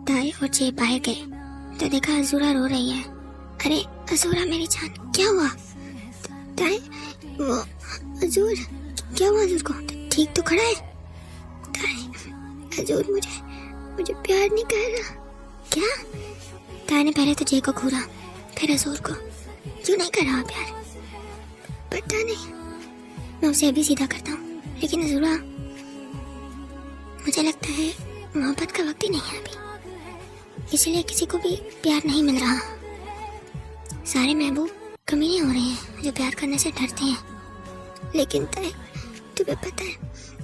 ताई और जे बाहर गए तो देखा अजूरा रो रही है। अरे अजूरा मेरी जान, क्या हुआ? ताई वो अजूर, क्या हुआ अजूर को? ठीक तो खड़ा है? ताई अजूर मुझे प्यार नहीं कर रहा। क्या? ताई ने पहले तो जे को घूरा, फिर अजूर को। क्यों नहीं कर रहा प्यार? पता नहीं, मैं उसे अभी सीधा करता हूँ। लेकिन अजूरा, मुझे लगता है मोहब्बत का वक्त ही नहीं है अभी, इसलिए किसी को भी प्यार नहीं मिल रहा। सारे महबूब कमीने हो रहे हैं जो प्यार करने से डरते हैं। लेकिन तुम्हें पता है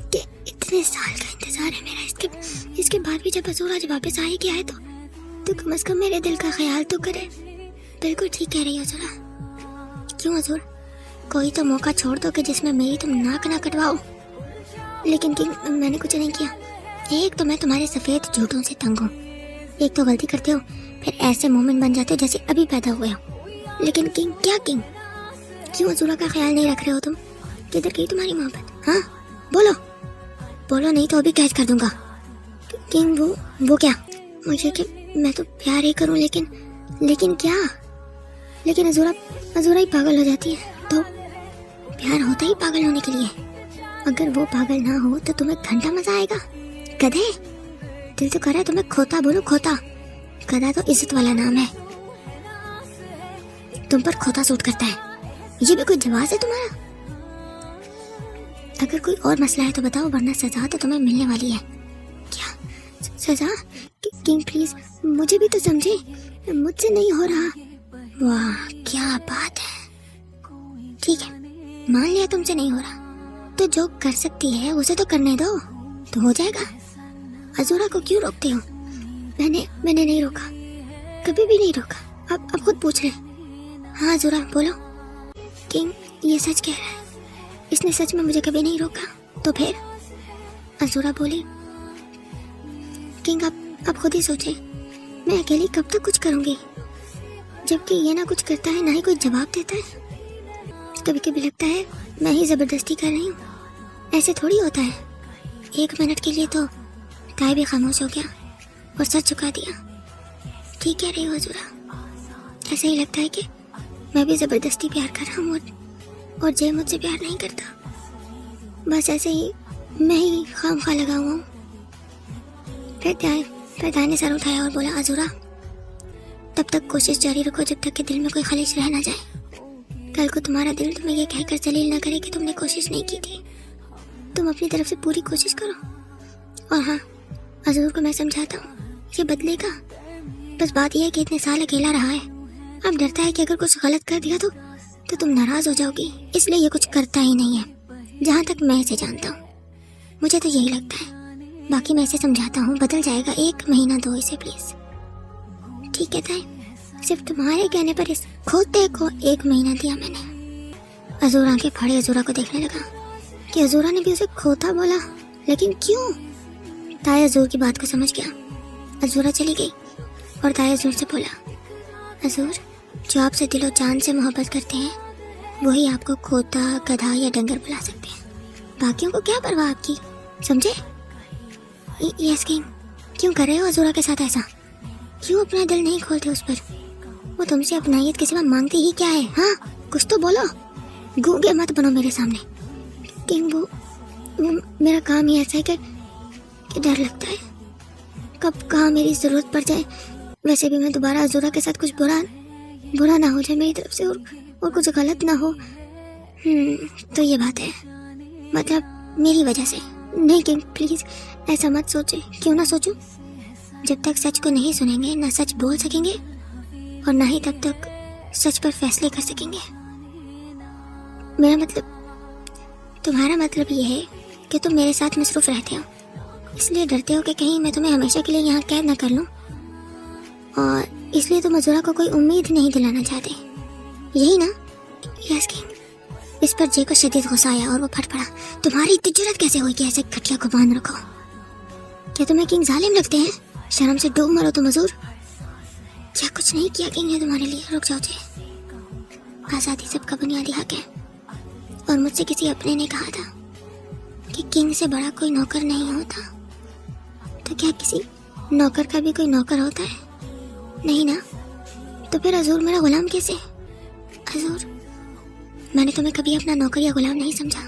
कि इतने साल का इंतजार है मेरा, इसके बाद भी जब अजूर आज वापस आएगी आए तो कम से कम मेरे दिल का ख्याल तो करे। बिल्कुल ठीक कह रही हो अजूरा। क्यों अजूर, कोई तो मौका छोड़ दो कि जिसमें मेरी तुम नाक ना कटवाओ। लेकिन किंग, मैंने कुछ नहीं किया। एक तो मैं तुम्हारे सफेद झूठों से तंग हूँ, एक तो गलती करते हो फिर ऐसे मोमेंट बन जाते हो जैसे अभी पैदा हुए हो। लेकिन किंग, क्या किंग, क्यों अजूरा का ख्याल नहीं रख रहे हो तुम? किधर गई तुम्हारी मोहब्बत? हाँ बोलो नहीं तो अभी कैच कर दूंगा। किंग वो क्या? मुझे कि मैं तो प्यार ही करूं, लेकिन क्या? लेकिन अजूरा ही पागल हो जाती है। तो प्यार होता ही पागल होने के लिए। अगर वो पागल ना हो तो तुम्हें घंटा मजा आएगा। गधे, दिल तो कर रहा है तुम्हें खोता बोलो, खोता। गधा तो इज्जत वाला नाम है, तुम पर खोता सूट करता है। ये भी कोई जवाब है तुम्हारा? अगर कोई और मसला है तो बताओ, वरना सजा तो तुम्हें मिलने वाली है। क्या सजा? किंग प्लीज मुझे भी तो समझे, मुझसे नहीं हो रहा। वाह क्या बात है। ठीक है, मान लिया तुमसे नहीं हो रहा, तो जो कर सकती है उसे तो करने दो, तो हो जाएगा। अजूरा को क्यों रोकते हो? मैंने नहीं रोका, कभी भी नहीं रोका। अब खुद पूछ रहे। हाँ अजूरा बोलो। किंग ये सच कह रहा है, इसने सच में मुझे कभी नहीं रोका। तो फिर? अजूरा बोली। किंग अब खुद ही सोचे, मैं अकेली कब तक कुछ करूंगी, जबकि ये ना कुछ करता है ना ही कोई जवाब देता है। कभी कभी लगता है मैं ही जबरदस्ती कर रही हूँ। ऐसे थोड़ी होता है। 1 मिनट के लिए तो ताई भी खामोश हो गया और सच चुका दिया। ठीक कह रही हो अजूरा, ऐसा ही लगता है कि मैं भी जबरदस्ती प्यार कर रहा हूँ और जय मुझसे प्यार नहीं करता। बस ऐसे ही मैं ही खामखा लगा हुआ हूँ। फिर ताई ने सर उठाया और बोला, अजूरा तब तक कोशिश जारी रखो जब तक कि दिल में कोई खलिश रह ना जाए। कल को तुम्हारा दिल तुम्हें ये कहकर जलील ना करे कि तुमने कोशिश नहीं की थी। तुम अपनी तरफ से पूरी कोशिश करो। और हाँ, अजूर को मैं समझाता हूँ, ये बदलेगा। बस बात यह है कि इतने साल अकेला रहा है, अब डरता है कि अगर कुछ गलत कर दिया तो तुम नाराज हो जाओगी, इसलिए ये कुछ करता ही नहीं है। जहाँ तक मैं इसे जानता हूँ, मुझे तो यही लगता है। बाकी मैं इसे समझाता हूँ, बदल जाएगा। 1 महीना दो इसे प्लीज। ठीक है ताई, सिर्फ तुम्हारे कहने पर इस खोते को 1 महीना दिया मैंने। अजूर आंखें फाड़े अजूरा को देखने लगा कि अजूरा ने भी उसे खोता बोला, लेकिन क्यों? ताई अजूर की बात को समझ गया। अजूरा चली गई और ताई अजूर से बोला, अजूर जो आपसे दिलो जान से मोहब्बत करते हैं वही आपको खोता, गधा या डंगर बुला सकते हैं। बाकियों को क्या परवाह आपकी, समझे? Yes king. क्यों कर रहे हो अजूरा के साथ ऐसा? क्यों अपना दिल नहीं खोलते उस पर? वो तुमसे अपनाइयत के सिवा मांगती ही क्या है? हाँ कुछ तो बोलो, गूंगे मत बनो मेरे सामने। किंग वो मेरा काम ही ऐसा है कि डर लगता है कब कहाँ मेरी जरूरत पड़ जाए। वैसे भी मैं दोबारा अजूरा के साथ कुछ बुरा ना हो जाए मेरी तरफ से और कुछ गलत ना हो। तो ये बात है, मतलब मेरी वजह से। नहीं किंग प्लीज ऐसा मत सोचे। क्यों ना सोचूं? जब तक सच को नहीं सुनेंगे ना सच बोल सकेंगे और ना ही तब तक सच पर फैसले कर सकेंगे। मेरा मतलब, तुम्हारा मतलब ये है कि तुम मेरे साथ मसरूफ रहते हो, इसलिए डरते हो कि कहीं मैं तुम्हें हमेशा के लिए यहाँ कैद न कर लूं, और इसलिए तुम अजूरा को कोई उम्मीद नहीं दिलाना चाहते, यही ना? Yes king. इस पर जे को शदीद गुस्सा आया और वो फट पड़ा। तुम्हारी इतनी जुर्रत कैसे हुई कि ऐसे खटिया को बांध रखो? क्या तुम्हें किंग जालिम लगते हैं? शर्म से डूब मरो तुम अजूर। क्या कुछ नहीं किया किंग ने तुम्हारे लिए? रुक जाओ जे, आज़ादी सबका बुनियादी हक है और मुझसे किसी अपने ने कहा था कि किंग से बड़ा कोई नौकर नहीं होता, तो क्या किसी नौकर का भी कोई नौकर होता है? नहीं ना। तो फिर हजूर मेरा गुलाम कैसे? हजूर, मैंने तुम्हें कभी अपना नौकर या गुलाम नहीं समझा।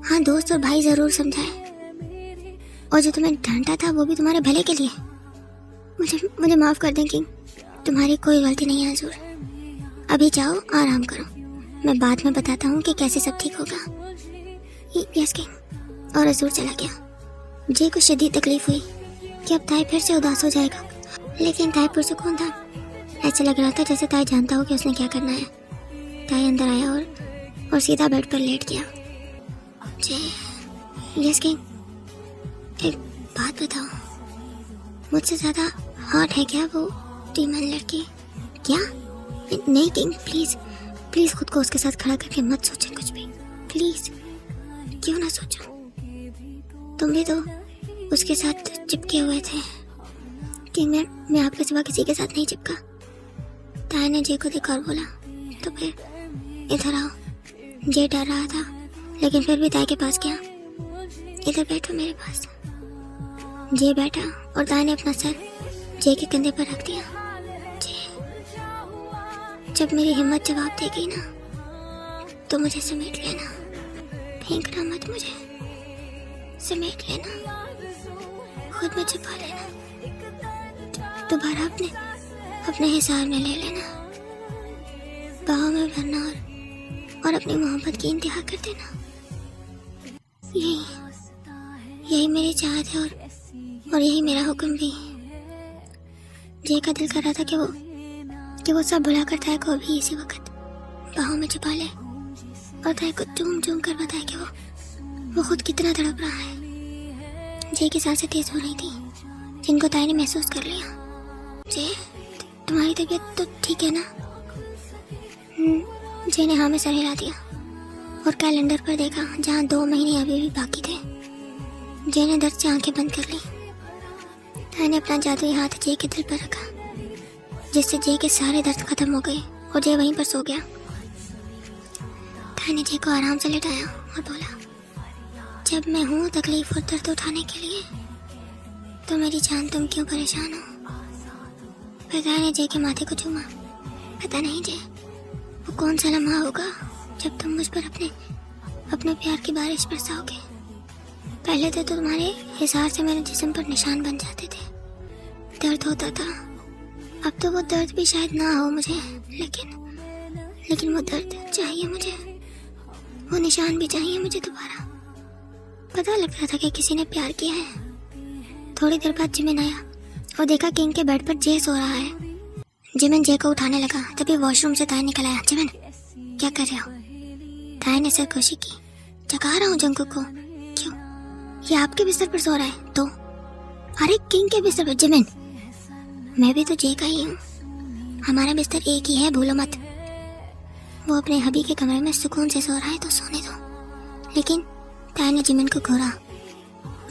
हाँ, दोस्त और भाई जरूर समझा है, और जो तुम्हें डांटा था वो भी तुम्हारे भले के लिए। मुझे माफ कर दें किंग, तुम्हारी कोई गलती नहीं है हजूर। अभी जाओ, आराम करो, मैं बाद में बताता हूँ कि कैसे सब ठीक होगा। Yes king. और हजूर चला गया। जे को शदीद तकलीफ हुई कि अब ताई फिर से उदास हो जाएगा, लेकिन ताई पुरसुकून था। ऐसा लग रहा था जैसे ताई जानता हो कि उसने क्या करना है। ताई अंदर आया और सीधा बेड पर लेट गया। जे, यस किंग, एक बात बताओ, मुझसे ज्यादा हॉट है क्या वो डीमन लड़की? क्या? नहीं किंग, प्लीज प्लीज खुद को उसके साथ खड़ा करके मत सोचो कुछ भी, प्लीज। क्यों ना सोचो, तुम भी तो उसके साथ चिपके हुए थे। कि मैं आपके सिवा किसी के साथ नहीं चिपका। ताई ने जे को देखा और बोला, तो फिर इधर आओ। जे डर रहा था, लेकिन फिर भी ताई के पास गया। इधर बैठो मेरे पास। जे बैठा और ताई ने अपना सर जे के कंधे पर रख दिया। जब मेरी हिम्मत जवाब देगी ना, तो मुझे समेट लेना, फेंकना मत मुझे, समेट लेना, खुद में छुपा लेना, दोबारा अपने हिसाब में ले लेना, बाहों में भरना और अपनी मोहब्बत की इंतहा कर देना। यही मेरी चाहत है और यही मेरा हुक्म भी। जे का दिल कर रहा था कि वो सब भुला कर ताई को भी इसी वक्त बाहों में छुपा ले और ताई को चूम चूम कर बताए कि वो खुद कितना तड़प रहा है। जे की सांसें तेज हो रही थी, जिनको ताई ने महसूस कर लिया। जे, तुम्हारी तबीयत तो ठीक है ना? जे ने हाँ में सर हिला दिया और कैलेंडर पर देखा, जहाँ 2 महीने अभी भी बाकी थे। जे ने दर्द से आंखें बंद कर ली। ताई ने अपना जादुई हाथ जे के दिल पर रखा, जिससे जे के सारे दर्द खत्म हो गए और जे वहीं पर सो गया। ताई ने जे को आराम से लेटाया और बोला, जब मैं हूँ तकलीफ और दर्द उठाने के लिए, तो मेरी जान तुम क्यों परेशान हो? फिर ताई ने जे के माथे को चूमा। पता नहीं जे, वो कौन सा लम्हा होगा जब तुम मुझ पर अपने प्यार की बारिश बरसाओगे। पहले तो तुम्हारे हिसार से मेरे जिस्म पर निशान बन जाते थे, दर्द होता था। अब तो वो दर्द भी शायद ना हो मुझे, लेकिन वो दर्द चाहिए मुझे, वो निशान भी चाहिए मुझे दोबारा। पता लग रहा था कि किसी ने प्यार किया है। थोड़ी देर बाद जिमिन आया और देखा किंग के बेड पर जे सो रहा है। जिमिन जे को उठाने लगा, तभी वॉशरूम से ताई निकल आया। जिमिन, क्या कर रहे हो? ताई ने सरगोशी की। जगा रहा हूँ जंकुक को। क्यों? ये आपके बिस्तर पर सो रहा है तो? अरे किंग के बिस्तर पर। जिमिन, मैं भी तो जे का ही हूँ, हमारा बिस्तर एक ही है, भूलो मत। वो अपने हबी के कमरे में सुकून से सो रहा है तो सोने दो। लेकिन ताई ने जिमिन को घूरा।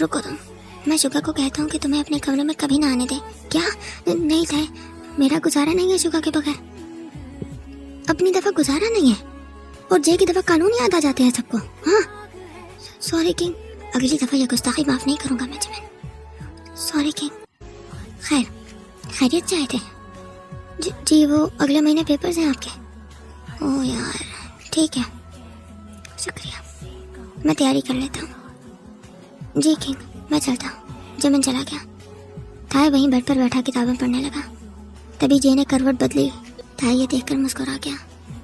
रुको तुम, मैं शुगा को कहता हूँ कि तुम्हें अपने कमरे में कभी ना आने दे। क्या? नहीं ताई, मेरा गुजारा नहीं है शुगा के बगैर। अपनी दफा गुजारा नहीं है और जे की दफा कानून याद आ जाते हैं सबको। हाँ सॉरी किंग, अगली दफा ये गुस्ताखी माफ नहीं करूंगा मैं जिमिन। Sorry king. खैरियत चाहते हैं? जी वो अगले महीने पेपर्स हैं आपके। ओह यार, ठीक है, शुक्रिया, मैं तैयारी कर लेता हूँ। जी किंग, मैं चलता हूँ। जिमिन चला गया। ताई वहीं बेड पर बैठा किताबें पढ़ने लगा। तभी जे ने करवट बदली। ताई ये देखकर मुस्कुरा गया।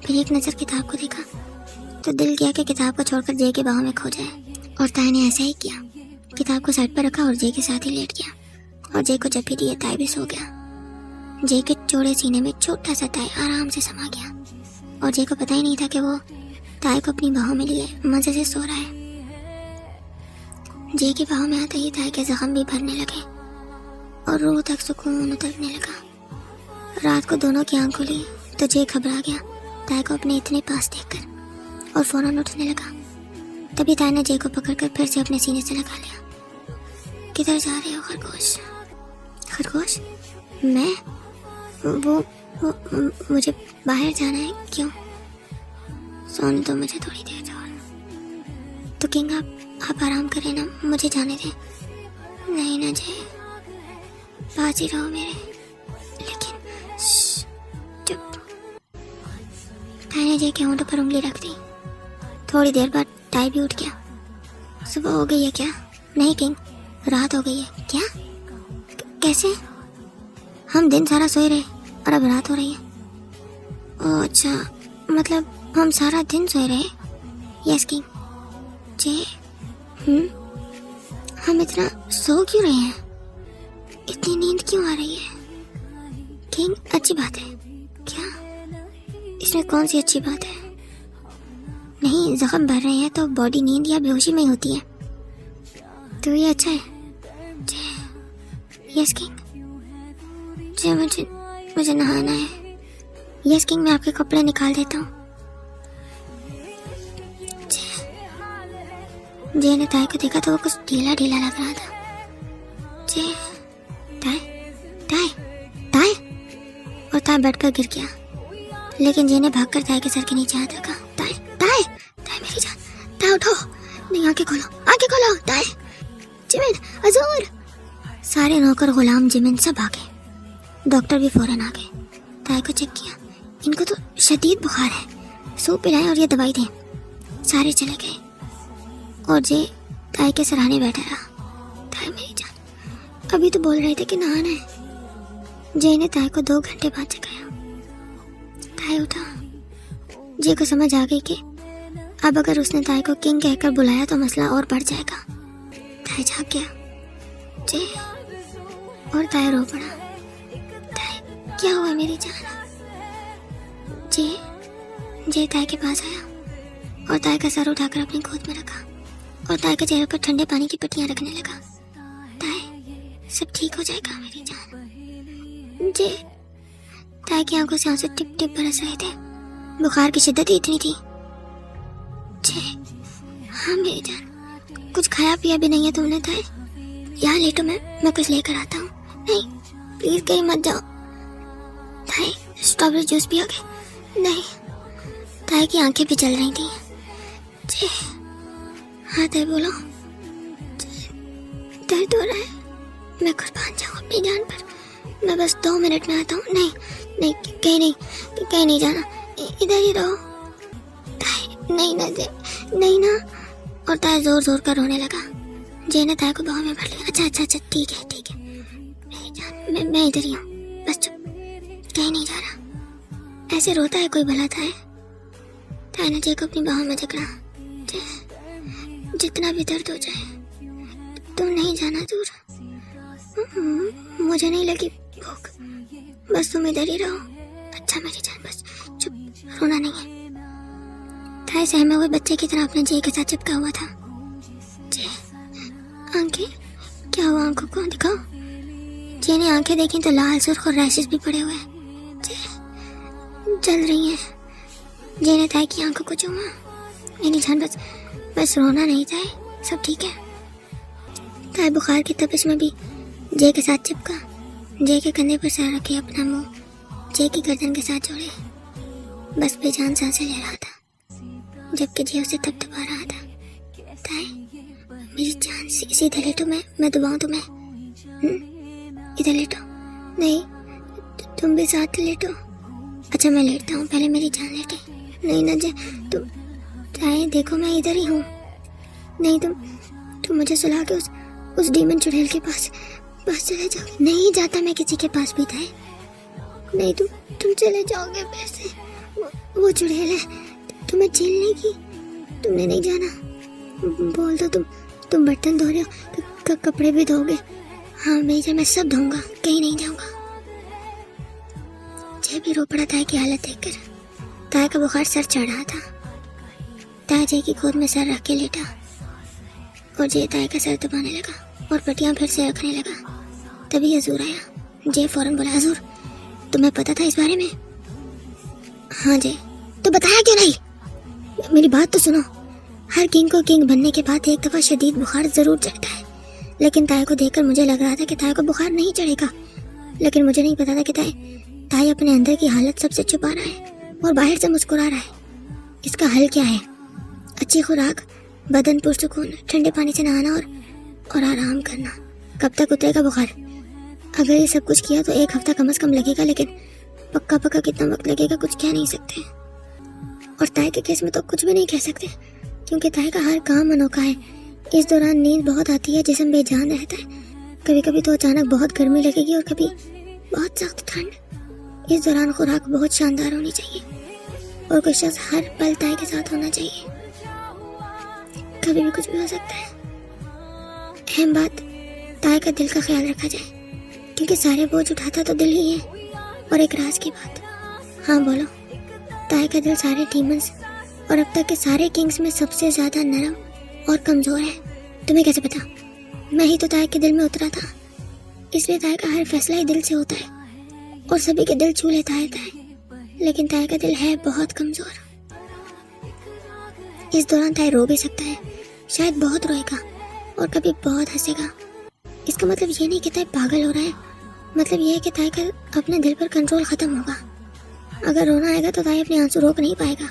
फिर एक नज़र किताब को देखा तो दिल किया कि किताब को छोड़कर जे के बाहों में खो जाए, और ताई ने ऐसा ही किया। किताब को साइड पर रखा और जे के साथ ही लेट गया, और जे को जब भी दिए ताई भी सो गया। जे के चौड़े सीने में छोटा सा ताई आराम से समा गया, और जे को पता ही नहीं था कि वो ताई को अपनी बाहों में लिए मजे से सो रहा है। जे की बाहों में आते ही ताई के जख्म भी भरने लगे और रूह तक सुकून उतरने लगा। रात को दोनों की आंख खुली तो जे घबरा गया ताई को अपने इतने पास देखकर, और फौरन उठने लगा। तभी ताई ने जे को पकड़कर फिर से अपने सीने से लगा लिया। किधर जा रहे हो खरगोश? खरगोश? मैं? वो मुझे बाहर जाना है। क्यों? सोने दो मुझे थोड़ी देर और। तो किंग आप आराम करें ना, मुझे जाने दें। नहीं ना जय, पास ही रहो मेरे। लेकिन चुप। ताई ने जय के होंठों पर उंगली रख दी। थोड़ी देर बाद ताई भी उठ गया। सुबह हो गई है क्या? नहीं किंग, रात हो गई है। क्या? कैसे? हम दिन सारा सोए रहे और अब रात हो रही है। ओह अच्छा, मतलब हम सारा दिन सोए रहे। Yes king. जे हम इतना सो क्यों रहे हैं? इतनी नींद क्यों आ रही है? किंग अच्छी बात है क्या? इसमें कौन सी अच्छी बात है? नहीं, जख्म भर रहे हैं तो बॉडी नींद या बेहोशी में होती है, तो ये अच्छा है। Yes king. जी मुझे नहाना है। यस किंग, मैं आपके कपड़े निकाल देता हूँ। जे ने ताई को देखा तो वो कुछ ढीला ढीला लग रहा था। जे ताई ताई ताई, और ताई बेड पर गिर गया। लेकिन जे ने भागकर ताई के सर के नीचे हाथ रखा। ताई ताई ताई मेरी जान, ताई उठो। नहीं, आंखें खोलो ताई। Jimin, Azzur. सारे नौकर गुलाम जिमिन सब आ गए। डॉक्टर भी फौरन आ गए। ताई को चेक किया। इनको तो शदीद बुखार है, सूप पिलाएं और ये दवाई दें। सारे चले गए और जे ताई के सराहने बैठा रहा। ताई मेरी जान, अभी तो बोल रहे थे कि नहाना है। जे ने ताई को 2 घंटे बाद जगाया। ताई उठा। जे को समझ आ गई कि अब अगर उसने ताई को किंग कहकर बुलाया तो मसला और बढ़ जाएगा। ताई जाग गया। जे और ताई रो पड़ा। ताई क्या हुआ मेरी जान? जे ताई के पास आया और ताई का सर उठाकर अपनी गोद में रखा और ताई के चेहरे पर ठंडे पानी की पट्टियां रखने लगा। ताई सब ठीक हो जाएगा मेरी जान। जे ताई की आंखों से आंसू टिप टिप बरस रहे थे। बुखार की शिद्दत इतनी थी। जे हाँ मेरी जान, कुछ खाया पिया भी नहीं है तुमने ताई? यहाँ लेटो, मैं कुछ लेकर आता हूँ। नहीं प्लीज कहीं मत जाओ। ताई स्ट्रॉबेरी जूस पियोगे? नहीं। ताई की आंखें भी जल रही थी। जे हाँ ताई बोलो। दर्द हो रहा है, मैं कुर्बान जाऊँ अपनी जान पर। मैं बस 2 मिनट में आता हूँ। नहीं कहीं नहीं जाना, इधर ही रहो। ताई नहीं ना जे, नहीं ना। और ताई जोर जोर कर रोने लगा। जे ने ताई को बाहों में भर लिया। अच्छा ठीक है मेरी जान, मैं इधर ही हूँ, बस चुप, कहीं नहीं जा रहा। ऐसे रोता है कोई भला ताई? ताई ने जे को अपनी बाहों में जकड़ा। जितना भी दर्द हो जाए तुम नहीं जाना दूर। मुझे नहीं लगी भूख, बस तुम इधर ही रहो। अच्छा मेरी जान, बस चुप, रोना नहीं है। ताई सहमे हुए बच्चे की तरह अपने जे के साथ चिपका हुआ था। जे आंखें, क्या हुआ आंखों को दिखाओ। जे ने आंखें देखी तो लाल सुर्ख और रैशेस भी पड़े हुए। जे जल रही हैं। जे ने ताई की आंखों को चूमा। मेरी जान बस रोना नहीं ताई, सब ठीक है। ताई बुखार की तपिश में भी जे के साथ चिपका। जे के कंधे पर सर रखे अपना मुंह जे की गर्दन के साथ जोड़े, बस बेजान सांसें ले रहा था, जबकि जे उसे थपथपा रहा था। ताई मेरी जान, सीधे लेटो, मैं दबाऊं तुम्हें। इधर लेटो। नहीं तुम भी साथ लेटो। अच्छा मैं लेटता हूँ, पहले मेरी जान लेटे। नहीं ना जे, तुम ताई देखो मैं इधर ही हूँ। नहीं तुम मुझे सुला के उस डीमन चुड़ैल के पास चले जाओगे। नहीं जाता मैं किसी के पास भी ताई। नहीं तुम चले जाओगे वैसे। वो चुड़ैल है, तुम्हें झेल लेगी। तुमने नहीं जाना। बोल दो तुम बर्तन धो रहे हो, कपड़े भी धोगे। हाँ मैं सब धोऊंगा, कहीं नहीं जाऊंगा। जय भी रो पड़ा ताई की हालत देखकर। ताई का बुखार सर चढ़ रहा था। ताई जय की गोद में सर रख के लेटा और जय ताई का सर दबाने लगा और पट्टियां फिर से रखने लगा। तभी अजूर आया। जय फौरन बोला, अजूर तुम्हें पता था इस बारे में? हाँ जय, तो बताया क्यों नहीं? मेरी बात तो सुनो। हर किंग को किंग बनने के बाद एक दफा शदीद बुखार जरूर चढ़ता है, लेकिन ताई को देखकर मुझे लग रहा था कि ताई को बुखार नहीं चढ़ेगा। लेकिन मुझे नहीं पता था कि ताई अपने अंदर की हालत सबसे छुपा रहा है और बाहर से मुस्कुरा रहा है। इसका हल क्या है? अच्छी खुराक, बदन पुरसुकून, ठंडे पानी से नहाना और आराम करना। कब तक उतरेगा बुखार? अगर ये सब कुछ किया तो 1 हफ्ता कम से कम लगेगा, लेकिन पक्का कितना वक्त लगेगा कुछ कह नहीं सकते। और ताई के केस में तो कुछ भी नहीं कह सकते, क्योंकि ताई का हर काम अनोखा है। इस दौरान नींद बहुत आती है, जिस्म बेजान रहता है। कभी कभी तो अचानक बहुत गर्मी लगेगी और कभी बहुत सख्त ठंड। इस दौरान खुराक बहुत शानदार होनी चाहिए और कोई शख्स हर पल ताई के साथ होना चाहिए। कभी भी कुछ भी हो सकता है। अहम बात, ताई का दिल का ख्याल रखा जाए, क्योंकि सारे बोझ उठाता तो दिल ही है। और एक राज की बात, हाँ बोलो, ताई का दिल सारे डीमंस और अब तक के सारे किंग्स में सबसे ज्यादा नरम और कमजोर है। तुम्हें कैसे पता? मैं ही तो ताई के दिल में उतरा था, इसलिए ताई का हर फैसला ही दिल से होता है और सभी के दिल छू लेता है ताई। लेकिन ताई का दिल है बहुत कमजोर। इस दौरान ताई रो भी सकता है, शायद बहुत रोएगा और कभी बहुत हंसेगा। इसका मतलब ये नहीं कि ताई पागल हो रहा है, मतलब ये है कि ताई का अपने दिल पर कंट्रोल खत्म होगा। अगर रोना आएगा तो ताई अपने आंसू रोक नहीं पाएगा,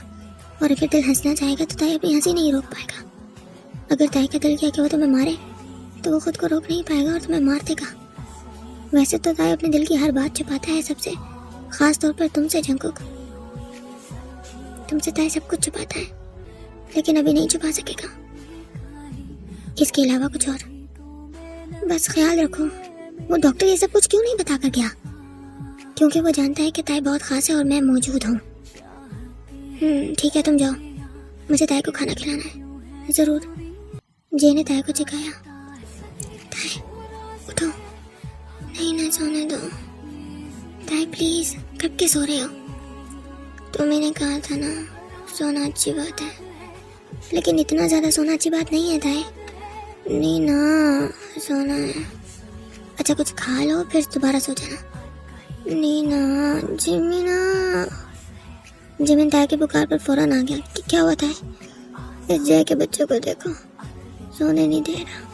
और अगर दिल हंसना चाहेगा तो ताई अपनी हंसी नहीं रोक पाएगा। अगर ताई का दिल किया कि वो तुम्हें मारे तो वो खुद को रोक नहीं पाएगा और तुम्हें मार देगा। वैसे तो ताई अपने दिल की हर बात छुपाता है सबसे, खास तौर पर तुमसे जंकुक। तुमसे ताई सब कुछ छुपाता है, लेकिन अभी नहीं छुपा सकेगा। इसके अलावा कुछ और। बस ख्याल रखो, वो डॉक्टर ये सब कुछ क्यों नहीं बता कर गया? क्योंकि वो जानता है कि ताई बहुत खास है और मैं मौजूद हूँ। ठीक है, तुम जाओ, मुझे ताई को खाना खिलाना है। जरूर। जे ने ताई को जगाया। ताई उठो। नहीं ना सोने दो ताई, प्लीज। कब के सो रहे हो? तो मैंने कहा था ना, सोना अच्छी बात है, लेकिन इतना ज्यादा सोना अच्छी बात नहीं है ताई। नहीं ना, सोना है। अच्छा कुछ खा लो फिर दोबारा सो जाना। नहीं ना जिमिना। जिमिन ताई के बुखार पर फौरन आ गया। क्या हुआ था? इस जय के बच्चों को देखो, सोने नहीं दे रहा।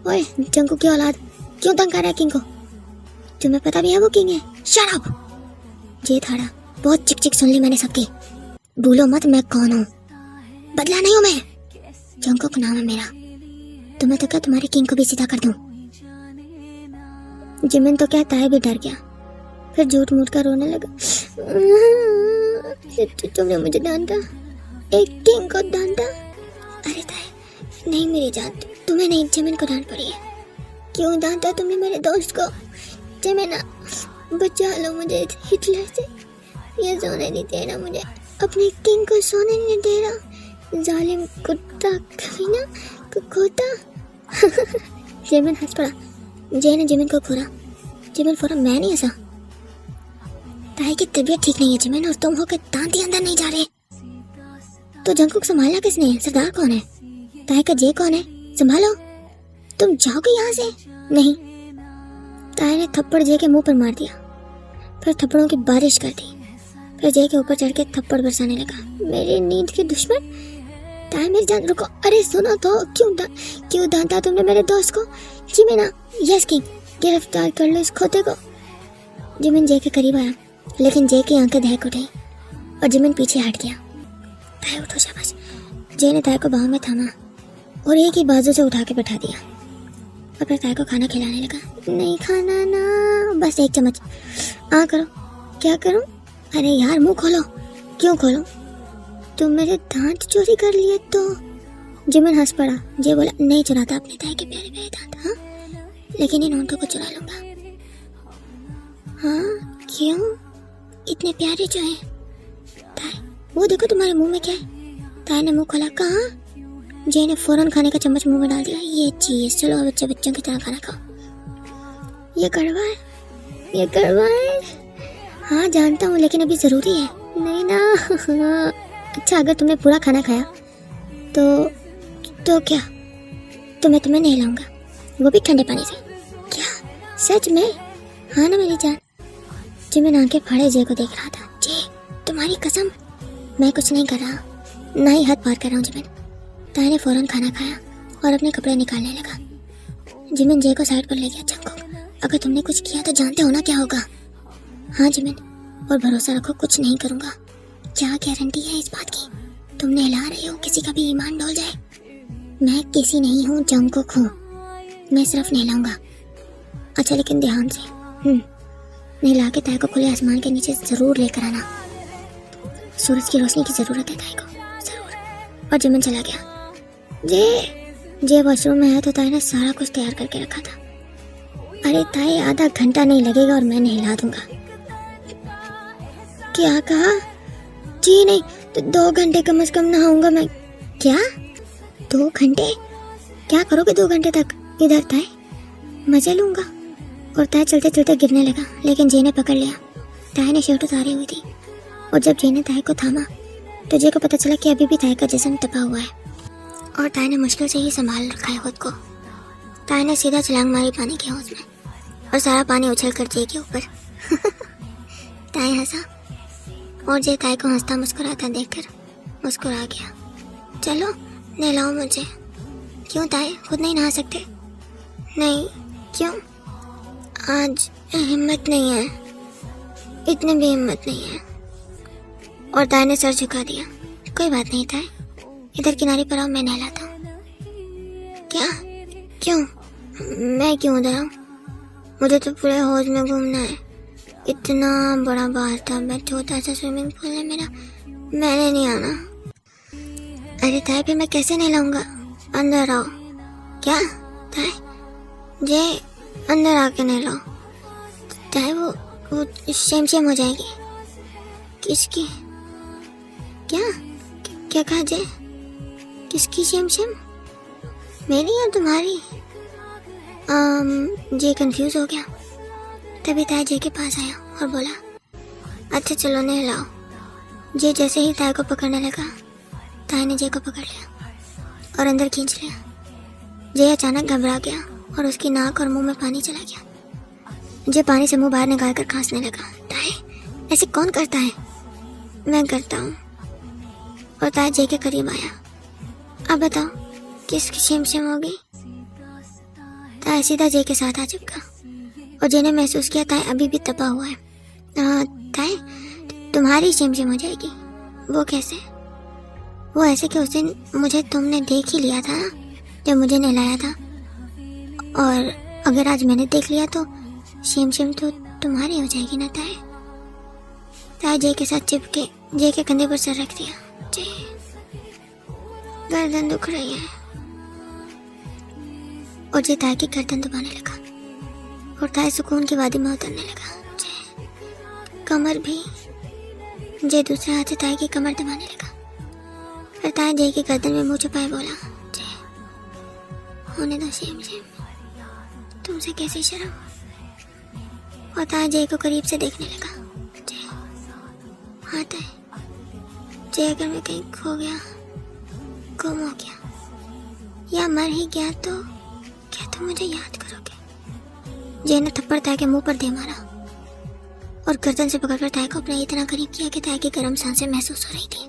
ओए जंकू की औलाद, क्यों तंग कर रहा है किंग को? तुम्हें पता भी है वो किंग है? Shut up. जे थाड़ा, बहुत चिक चिक सुन ली मैंने सबकी। भूलो मत मैं कौन हूँ, बदला नहीं हूँ मैं। जंकुक नाम है मेरा। तुम्हें तो क्या तुम्हारे किंग को भी सीधा कर दूं? जिमिन तो क्या, ताई भी डर गया, फिर झूठ मूठ कर रोने लगा। तुमने मुझे डांटा, एक किंग को डांटा? अरे ताई नहीं मेरी जान, तुम्हें नहीं जिमिन को डांट पड़ी है। क्यों डांटा तुमने मेरे दोस्त को? जिमिन बचा लो मुझे हिटलर से, ये सोने नहीं दे रहा मुझे, अपने किंग को सोने नहीं दे रहा। जालिम कुत्ता, कमीना, खोता। जिमिन हंस पड़ा। जय ने जिमिन को घूरा। जिमिन फौरन, मैं नहीं हंसा। ताई की तबीयत ठीक नहीं है जिमिन, और तुम हो के दांत ही अंदर नहीं जा रहे। तो जंकुक संभाला किसने? सरदार कौन है? ताई का जे कौन है? संभालो। तुम जाओगे यहाँ से? नहीं। ताई ने थप्पड़ जे के मुंह पर मार दिया, फिर थप्पड़ों की बारिश कर दी। फिर जे के ऊपर चढ़ के थप्पड़ बरसाने लगा। मेरी नींद के दुश्मन। ताई मेरी जान, रुको। अरे सुनो तो, क्यों डांटा तुमने मेरे दोस्त को? जिमिन, यस किंग, गिरफ्तार कर लो इस खोते को। जिमिन जे के करीब आया, लेकिन जे की आंखें दहक उठी और जिमिन पीछे हट गया। ताई उठो, शाबाश। जे ने ताई को बाहों में थामा और एक ही बाजू से उठा के बैठा दिया और फिर ताई को खाना खिलाने लगा। नहीं खाना ना, बस 1 चम्मच। करो। क्या करूं? अरे यार मुंह खोलो। क्यों खोलो? तुम मेरे दांत चोरी कर लिए तो? जिमिन हंस पड़ा। जे बोला, नहीं चुराता अपने ताई के प्यारे प्यारे दांत, हाँ, लेकिन इन होंठों को चुरा लूंगा। हाँ क्यों? इतने प्यारे जो हैं। ताई वो देखो तुम्हारे मुंह में क्या है? ताई ने मुंह खोला। कहाँ? जे ने फौरन खाने का चम्मच मुंह में डाल दिया। ये चीज, चलो बच्चों की तरह खाना खाओ। ये कड़वा है, ये कड़वा है। हाँ जानता हूँ, लेकिन अभी जरूरी है। नहीं ना। अच्छा अगर तुमने पूरा खाना खाया तो क्या? तो मैं तुम्हें नहलाऊंगा, वो भी ठंडे पानी से। क्या सच में? हाँ ना मेरी जान। जिमिन आंखें फाड़े जे को देख रहा था। जे तुम्हारी कसम, मैं कुछ नहीं कर रहा, ना ही हद पार कर रहा हूँ जिमिन। ताई ने फौरन खाना खाया और अपने कपड़े निकालने लगा। जिमिन जे को साइड पर ले गया। जंकुक, अगर तुमने कुछ किया तो जानते हो ना क्या होगा? हाँ जिमिन, और भरोसा रखो कुछ नहीं करूँगा। क्या गारंटी है इस बात की? तुम नहला रहे हो, किसी का भी ईमान डोल जाए। मैं किसी नहीं हूँ, जंगकुक हूँ। मैं सिर्फ नहलाऊंगा। अच्छा लेकिन ध्यान से। नहला के ताई को खुले आसमान के नीचे जरूर लेकर आना। सूरज की रोशनी की जरूरत है ताई को, जरूर। और जिमन चला गया। जे वॉशरूम में है तो ताई ने सारा कुछ तैयार करके रखा था। अरे ताई, आधा घंटा नहीं लगेगा और मैं नहला दूंगा। क्या कहा? जी नहीं, तो 2 घंटे कम से कम नहाऊंगा मैं। क्या 2 घंटे? क्या करोगे 2 घंटे तक? इधर ताई मजे लूंगा। और ताई चलते चलते गिरने लगा, लेकिन जे ने पकड़ लिया। ताई ने शर्ट उतारी हुई थी और जब जे ने ताई को थामा तो जे को पता चला कि अभी भी ताई का जिस्म तपा हुआ है और ताई ने मुश्किल से ही संभाल रखा है खुद को। ताई ने सीधा छलांग मारी पानी के हौज में और सारा पानी उछल कर जे के ऊपर। ताई हंसा और जे ताई को हंसता मुस्कुराता देखकर मुस्कुरा गया। चलो नहलाओ मुझे। क्यों ताई, खुद नहीं नहा सकते? नहीं। क्यों? आज हिम्मत नहीं है, इतनी भी हिम्मत नहीं है। और ताई ने सर झुका दिया। कोई बात नहीं ताई, इधर किनारे पर आओ, मैं नहलाता हूँ। क्या? क्यों? मैं क्यों उधर आऊँ? मुझे तो पूरे हौज में घूमना है। इतना बड़ा बाथटब है, छोटा सा स्विमिंग पूल है मेरा, मैंने नहीं आना। अरे ताई, फिर मैं कैसे नहलाऊंगा? अंदर आओ। क्या ताई? जे अंदर आके नहलाओ। ताई वो शेम हो जाएगी। किसकी? क्या कहा जे? किसकी शेम? मेरी या तुम्हारी? जे कंफ्यूज हो गया। तभी ताई जे के पास आया और बोला, अच्छा चलो नहलाओ। जे जैसे ही ताई को पकड़ने लगा, ताई ने जे को पकड़ लिया और अंदर खींच लिया। जे अचानक घबरा गया और उसकी नाक और मुंह में पानी चला गया। जे पानी से मुंह बाहर निकाल कर खांसने लगा। ताई, ऐसे कौन करता है? मैं करता हूँ। और ताई जे के करीब आया। अब बताओ किसकी शेम होगी? ताई सीधा जे के साथ आ चिपका और जे ने महसूस किया ताई अभी भी तपा हुआ है। ताई, तुम्हारी शेम हो जाएगी। वो कैसे? वो ऐसे कि उस दिन मुझे तुमने देख ही लिया था ना, जब मुझे नहलाया था। और अगर आज मैंने देख लिया तो शेम तो तुम्हारी हो जाएगी ना ताई। ताई जे के साथ चिपके जे के कंधे पर सर रख दिया। जे, गर्दन दुख रही है। और जे ताई की गर्दन दबाने लगा और ताई सुकून की वादी में उतरने लगा। जे कमर भी। जे दूसरे हाथ से ताई की कमर दबाने लगा। फिर ताई जे की गर्दन में मुंह छुपाए बोला, जे होने दो शेम, तुमसे कैसी शर्म। और ताई जे को करीब से देखने लगा। जे, हाँ ताई, जे अगर मैं कहीं खो गया, गुम हो गया या मर ही गया तो क्या तुम मुझे याद करोगे? जे ने थप्पड़ ताई के मुंह पर दे मारा और गर्दन से पकड़कर ताई को अपने इतना करीब किया कि ताई की गर्म सांसें महसूस हो रही थी।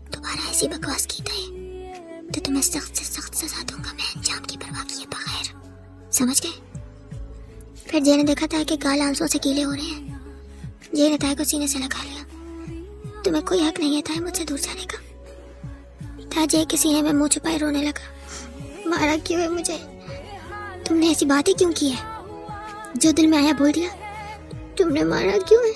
दोबारा ऐसी बकवास की ताई तो तुम्हें सख्त से सख्त सजा दूंगा मैं, अंजाम की परवाह किए बगैर। समझ गए? फिर जे ने देखा ताई के गाल आंसुओं से गीले हो रहे हैं। जे ने ताई को सीने से लगा लिया। तुम्हें कोई हक नहीं है ताई मुझसे दूर जाने का। ताई जे के सीने में मुंह छुपाए रोने लगा। मारा क्यों है मुझे? तुमने ऐसी बातें क्यों की है? जो दिल में आया बोल दिया। तुमने मारा क्यों है?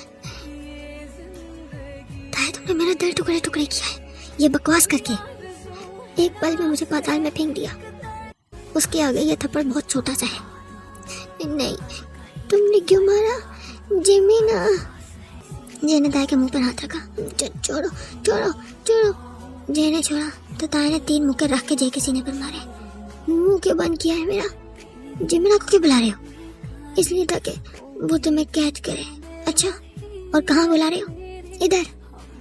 ताई, तुमने मेरा दिल टुकड़े टुकड़े किया है ये बकवास करके। एक पल में मुझे पाताल में फेंक दिया। उसके आगे ये थप्पड़ बहुत छोटा सा है। नहीं, तुमने क्यों मारा? जेमिना। जे ने ताई के मुंह पर हाथ रखा। छोड़ो छोड़ो छोड़ो। जे ने छोड़ा तो ताई ने 3 मुक्के रख के जे के सीने पर मारे। मुंह क्यों बंद किया है मेरा? जेमिना को क्यों बुला रहे हो? इसलिए ताकि वो तुम्हें कैद करे। अच्छा, और कहाँ बुला रहे हो?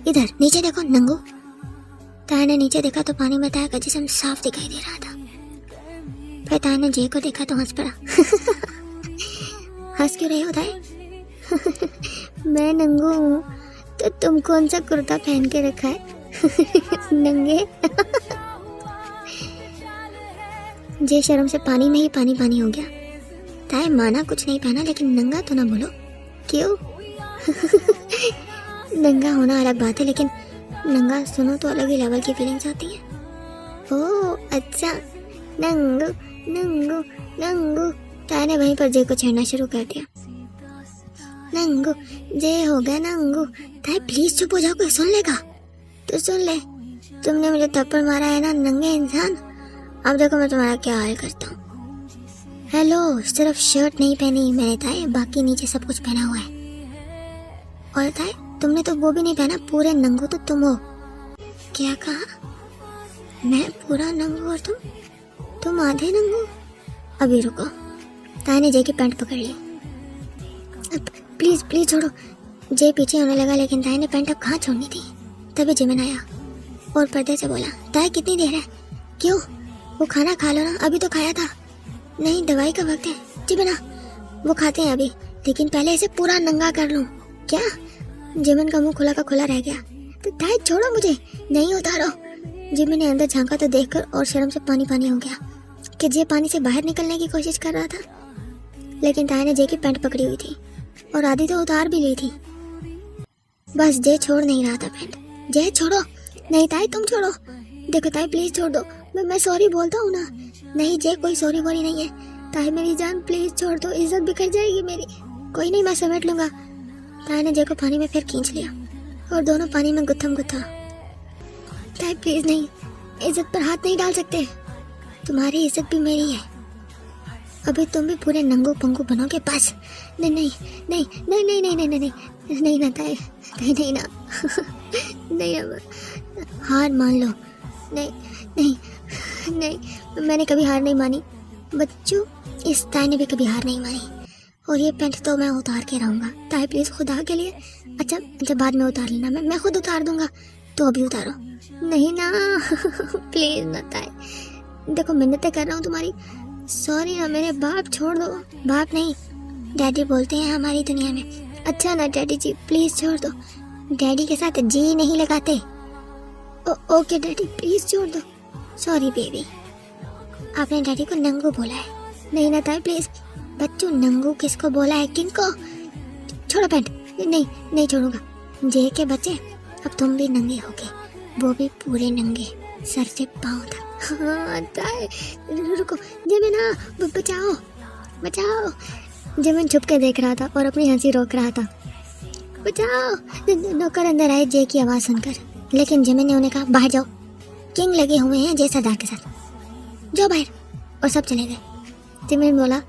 इधर नीचे देखो नंगू। ताई ने नीचे देखा तो पानी में ताई का जिस्म साफ दिखाई दे रहा था। फिर ताई ने जे को देखा तो हंस पड़ा। हंस क्यों रहे हो ताई? मैं नंगू हूँ तो तुम कौन सा कुर्ता पहन के रखा है? नंगे। जे शर्म से पानी में ही पानी हो गया। ताई, माना कुछ नहीं पहना लेकिन नंगा तो ना बोलो। क्यों? नंगा होना अलग बात है लेकिन नंगा सुनो तो अलग ही लेवल की फीलिंग्स आती है। ओ अच्छा, नंगू नंगू नंगू। ताई ने वहीं पर जे को छेड़ना शुरू कर दिया। नंगू, जे हो गया नंगू। ताई प्लीज चुप हो जाओ, कोई सुन लेगा। तो सुन ले, तुमने मुझे थप्पड़ मारा है ना नंगे इंसान। अब देखो मैं तुम्हारा क्या हाल करता हूँ। हेलो, सिर्फ शर्ट नहीं पहनी मैंने ताई, बाकी नीचे सब कुछ पहना हुआ है। और ताई तुमने तो वो भी नहीं पहना, पूरे नंगू तो तुम हो। क्या कहा? मैं पूरा नंगू और तुम आधे नंगू? अभी रुको। ताई ने जे की पैंट पकड़ ली। प्लीज प्लीज छोड़ो। जे पीछे होने लगा, लेकिन ताई ने पैंट अब कहाँ छोड़नी थी। तभी जिमिन आया और पर्दे से बोला, ताई कितनी देर है? क्यों? वो खाना खा लो ना, अभी तो खाया था। नहीं, दवाई का वक्त है। जिमिन वो खाते हैं अभी, लेकिन पहले इसे पूरा नंगा कर लूं। क्या? जिमिन का मुंह खुला का खुला रह गया। तो ताई छोड़ो मुझे। नहीं उतारो। जिमिन ने अंदर झांका तो देखकर और शर्म से पानी पानी हो गया कि जे पानी से बाहर निकलने की कोशिश कर रहा था, लेकिन ताई ने जे की पैंट पकड़ी हुई थी और आधी तो उतार भी ली थी। बस जे छोड़ नहीं रहा था पैंट। जे छोड़ो। नहीं ताई तुम छोड़ो। देखो ताई प्लीज छोड़ दो। मैं सॉरी बोलता हूँ ना। नहीं जे, कोई सॉरी वॉरी नहीं है। ताई मेरी जान प्लीज छोड़ दो, इज्जत बिखर जाएगी मेरी। कोई नहीं, मैं समेट लूंगा। ताई ने जे को पानी में फिर खींच लिया और दोनों पानी में गुत्थम गुत्था। ताई प्लीज नहीं, इज्जत पर हाथ नहीं डाल सकते। तुम्हारी इज्जत भी मेरी है। अभी तुम भी पूरे नंगू पंगू बनोगे बस। नहीं नहीं नहीं नहीं नहीं नहीं नहीं नहीं नहीं नहीं ना ताई, नहीं ना नहीं अब हार मान लो। नहीं नहीं नहीं, मैंने कभी हार नहीं मानी बच्चों। इस ताई ने भी कभी हार नहीं मानी। और ये पैंट तो मैं उतार के रहूँगा। ताई प्लीज खुदा के लिए। अच्छा बाद में उतार लेना, मैं खुद उतार दूंगा। तो अभी उतारो। नहीं ना प्लीज ना ताई, देखो मिन्नतें कर रहा हूँ तुम्हारी। सॉरी ना मेरे बाप, छोड़ दो। बाप नहीं, डैडी बोलते हैं हमारी दुनिया में। अच्छा ना डैडी जी, प्लीज छोड़ दो। डैडी के साथ जी नहीं लगाते। ओके डैडी प्लीज छोड़ दो। Sorry baby. आपने डैडी को नंगू बोला है। नहीं ना ताई प्लीज। बच्चों नंगू किसको बोला है, किनको? छोड़ो पैंट। नहीं नहीं छोड़ूंगा। जे के बच्चे, अब तुम भी नंगे होगे, वो भी पूरे नंगे, सर से पाँव तक। हाँ ताई रुको। जिमिन बचाओ बचाओ। जिमिन छुप के देख रहा था और अपनी हंसी रोक रहा था। बचाओ। नौकर अंदर आए जे की आवाज़ सुनकर, लेकिन जिमिन ने उन्हें कहा बाहर जाओ, किंग लगे हुए हैं जे सरदार के साथ, जाओ बाहर। और सब चले गए। जिमिन बोला,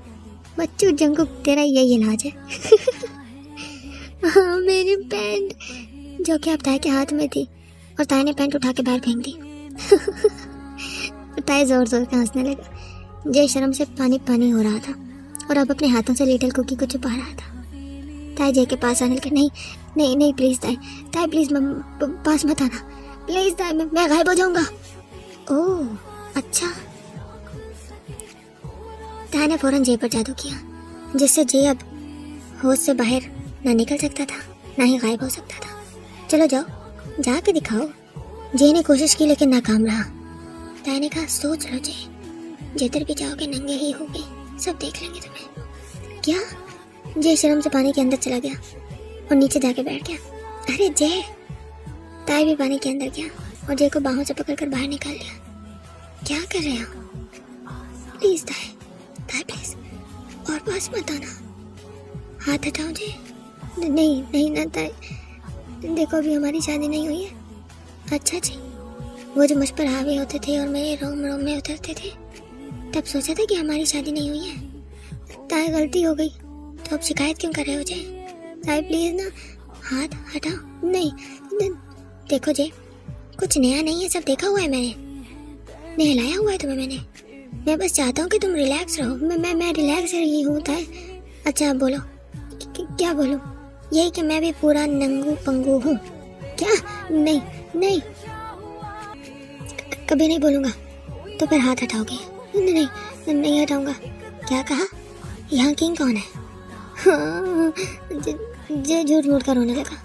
बच्चों जंगू तेरा यही इलाज है। हाँ मेरी पैंट, जो कि अब ताई के हाथ में थी, और ताई ने पैंट उठा के बाहर फेंक दी। ताई जोर जोर के हंसने लगा। जय शर्म से पानी पानी हो रहा था और अब अपने हाथों से लिटिल कुकी को छुपा रहा था। ताई जय के पास आने लगे। नहीं नहीं नहीं प्लीज ताई, ताई प्लीज पास मत आना प्लीज ताई, मैं गायब हो जाऊंगा। ओह अच्छा। ताई ने फौरन जय पर जादू किया, जिससे जय अब होश से बाहर ना निकल सकता था, ना ही गायब हो सकता था। चलो जाओ, जाके दिखाओ। जय ने कोशिश की लेकिन नाकाम रहा। ताई ने कहा, सोच लो जय, जिधर भी जाओगे नंगे ही होगे, सब देख लेंगे तुम्हें। क्या? जय शर्म से पानी के अंदर चला गया और नीचे जाके बैठ गया। अरे जय। ताई भी पानी के अंदर गया और जय को बाहों से पकड़कर बाहर निकाल लिया। क्या कर रहे हो? प्लीज ताई, ताई प्लीज, और पास मत आना, हाथ हटाओ जय। नहीं नहीं ना ताई, देखो अभी हमारी शादी नहीं हुई है। अच्छा जी, वो जो मुझ पर हावी होते थे और मेरे रोम रोम में उतरते थे, तब सोचा था कि हमारी शादी नहीं हुई है। ताई गलती हो गई, तो अब शिकायत क्यों कर रहे हो जय? ताई प्लीज ना, हाथ हटाओ। नहीं देखो जय, कुछ नया नहीं है, सब देखा हुआ है मैंने, नहलाया हुआ है तुम्हें मैंने। मैं बस चाहता हूँ कि तुम रिलैक्स रहो। मैं रिलैक्स रही हूँ ताई। अच्छा अब बोलो। क्या बोलूँ? यही कि मैं भी पूरा नंगू पंगू हूँ। क्या? नहीं नहीं, कभी नहीं बोलूँगा। तो फिर हाथ हटाओगे? नहीं नहीं हटाऊंगा। क्या कहा? यहाँ किंग कौन है? हाँ, जे झूठ मूठ कर रोने लगा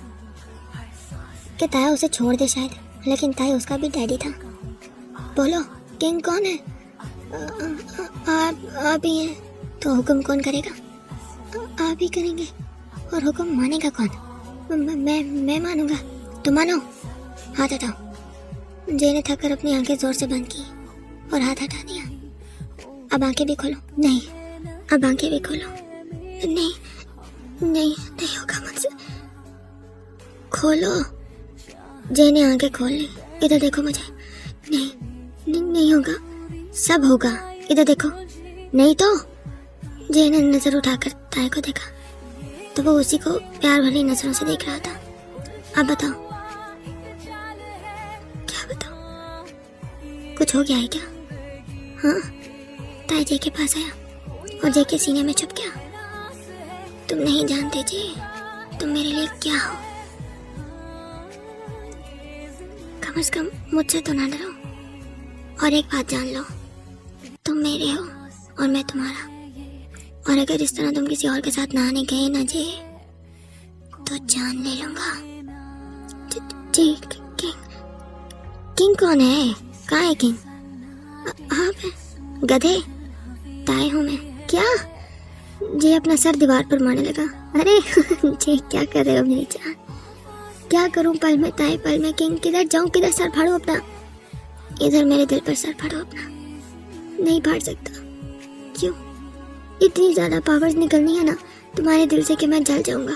कि ताई उसे छोड़ दे शायद, लेकिन ताई उसका भी डैडी था। बोलो किंग कौन है? आप ही हैं। तो हुक्म कौन करेगा? आप ही करेंगे। और हुक्म मानेगा कौन? मैं मानूंगा। तो मानो, हाथ हटाओ। जय ने थक कर अपनी आंखें जोर से बंद की और हाथ हटा दिया। अब आंखें भी खोलो। नहीं, अब आंखें भी खोलो। नहीं नहीं, नहीं होगा मुझसे। खोलो। जय ने आंखें खोल ली। इधर देखो मुझे। नहीं नहीं होगा, सब होगा। इधर देखो। नहीं तो। जय ने नजर उठाकर ताई को देखा तो वो उसी को प्यार भरी नजरों से देख रहा था। अब बताओ, क्या बताओ? कुछ हो गया है क्या? हाँ। ताई जय के पास आया और जय के सीने में छुप गया। तुम नहीं जानते जय, तुम मेरे लिए क्या हो। कम से कम मुझसे तो ना डरो। और एक बात जान लो, तुम मेरे हो और मैं तुम्हारा। और अगर इस तरह तुम किसी और के साथ नहाने गए ना जय, तो जान ले लूंगा। जी किंग कौन है? कहाँ है किंग? आप गधे? ताई हूँ मैं। क्या? जी अपना सर दीवार पर मारने लगा। अरे जी क्या कर रहे हो मेरी जान? क्या करूं पल में ताई, पल में किंग। किधर जाऊं, किधर सर फाड़ू अपना? इधर मेरे दिल पर सर फाड़ो अपना। नहीं फाड़ सकता। क्यों? इतनी ज्यादा पावर्स निकलनी है ना तुम्हारे दिल से कि मैं जल जाऊंगा।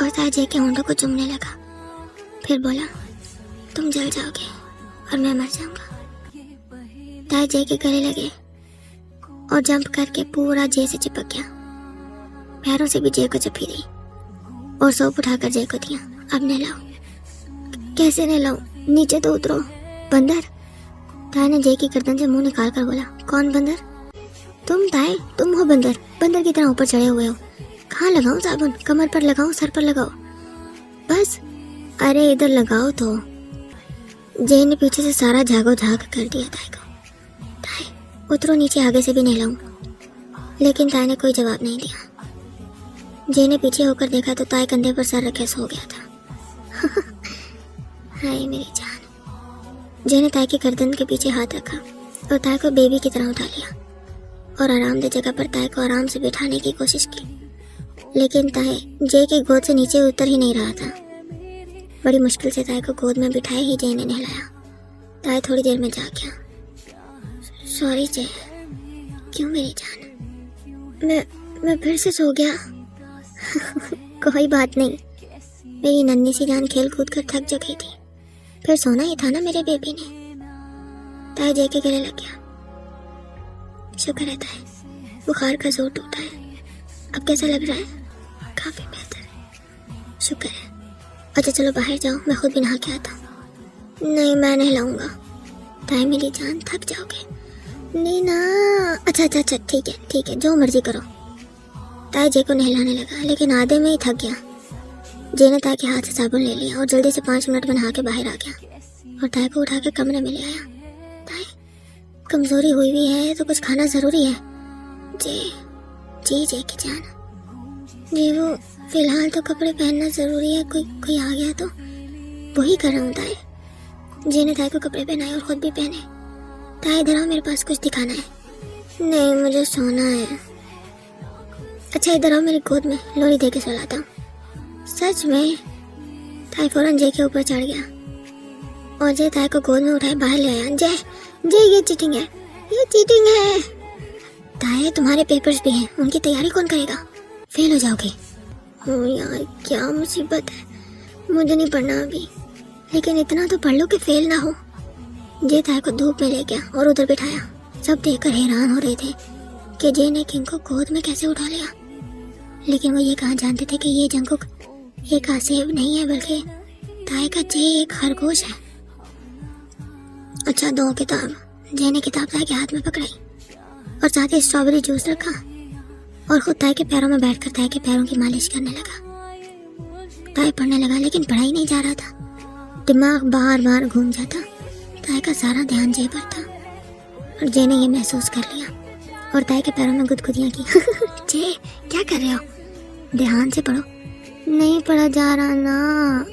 और ताई जय के होंठों को चूमने लगा। फिर बोला, तुम जल जाओगे और मैं मर जाऊंगा। ताई जय के गले लगे और जंप करके पूरा जय से चिपक गया। पैरों से भी जय को चपी दी और सौंप उठाकर जय को दिया। अब नहलाओ। कैसे नहलाऊं? नीचे तो उतरो बंदर। ताई ने जय की गर्दन से मुंह निकाल कर बोला, कौन बंदर? तुम ताई, तुम हो बंदर। बंदर की तरह ऊपर चढ़े हुए हो। कहाँ लगाऊं साबुन? कमर पर लगाओ, सर पर लगाओ, बस। अरे इधर लगाओ तो। जय ने पीछे से सारा झागो झाग कर दिया ताई को। ताई उतरो नीचे, आगे से भी नहलाऊं। लेकिन ताई ने कोई जवाब नहीं दिया। जय ने पीछे होकर देखा तो ताई कंधे पर सर रखे सो गया था। हाय मेरी जान। जय ने ताई की गर्दन के पीछे हाथ रखा और ताई को बेबी की तरह उठा लिया और आरामदेह जगह पर ताई को आराम से बिठाने की कोशिश की। लेकिन ताई जय की गोद से नीचे उतर ही नहीं रहा था। बड़ी मुश्किल से ताई को गोद में बिठाए ही जय ने नहलाया। ताई थोड़ी देर में जाग गया। सॉरी जय। क्यों मेरी जान? मैं फिर से सो गया। कोई बात नहीं, मेरी नन्ही सी जान खेल कूद कर थक गई थी। फिर सोना ही था ना मेरे बेबी ने। ताई जय के गले लग गया। शुक्र है ताई, बुखार का जोर टूटा है। अब कैसा लग रहा है? काफी बेहतर है, शुक्र है। अच्छा चलो बाहर जाओ, मैं खुद भी नहा के आता हूँ। नहीं मैं नहलाऊंगा। ताई मेरी जान थक जाओगे। नहीं ना। अच्छा ठीक है जो मर्जी करो। ताई जय को नहलाने लगा लेकिन आधे में ही थक गया। जय ने ताई के हाथ से साबुन ले लिया और जल्दी से 5 मिनट में नहा के बाहर आ गया और ताई को उठा के कमरे में ले आया। ताई कमजोरी हुई भी है तो कुछ खाना जरूरी है। जी जय की जान। जी वो फिलहाल तो कपड़े पहनना जरूरी है, कोई आ गया तो वही कर रहा हूँ ताई। जय ने ताई को कपड़े पहनाए और खुद भी पहने। ताई इधर आओ, मेरे पास कुछ दिखाना है। नहीं मुझे सोना है। अच्छा इधर आओ, मेरी गोद में लोरी दे के सुलाता हूँ। सच में? ताई फौरन जय के ऊपर चढ़ गया और जय ताई को गोद में उठाए बाहर ले आया। जय ये चीटिंग है, ये चीटिंग है। ताई तुम्हारे पेपर्स भी हैं, उनकी तैयारी कौन करेगा? फेल हो जाओगे। ओ यार क्या मुसीबत है, मुझे नहीं पढ़ना अभी। लेकिन इतना तो पढ़ लो कि फेल ना हो। जय ताई को धूप में ले गया और उधर बिठाया। सब देखकर हैरान हो रहे थे कि जय ने किंग को गोद में कैसे उठा लिया। लेकिन वो ये कहाँ जानते थे कि ये जंगकुक एक आसेब नहीं है बल्कि ताई का जय एक खरगोश है। अच्छा 2 किताब। जय ने किताब ताई के हाथ में पकड़ाई और साथ ही स्ट्रॉबेरी जूस रखा और खुद ताई के पैरों में बैठकर ताई के पैरों की मालिश करने लगा। ताई पढ़ने लगा लेकिन पढ़ाई नहीं जा रहा था। दिमाग बार बार घूम जाता। ताई का सारा ध्यान जय पर था और जय ने ये महसूस कर लिया और ताई के पैरों में गुदगुदियां की। जय क्या कर रहे हो? ध्यान से पढ़ो। नहीं पढ़ा जा रहा ना।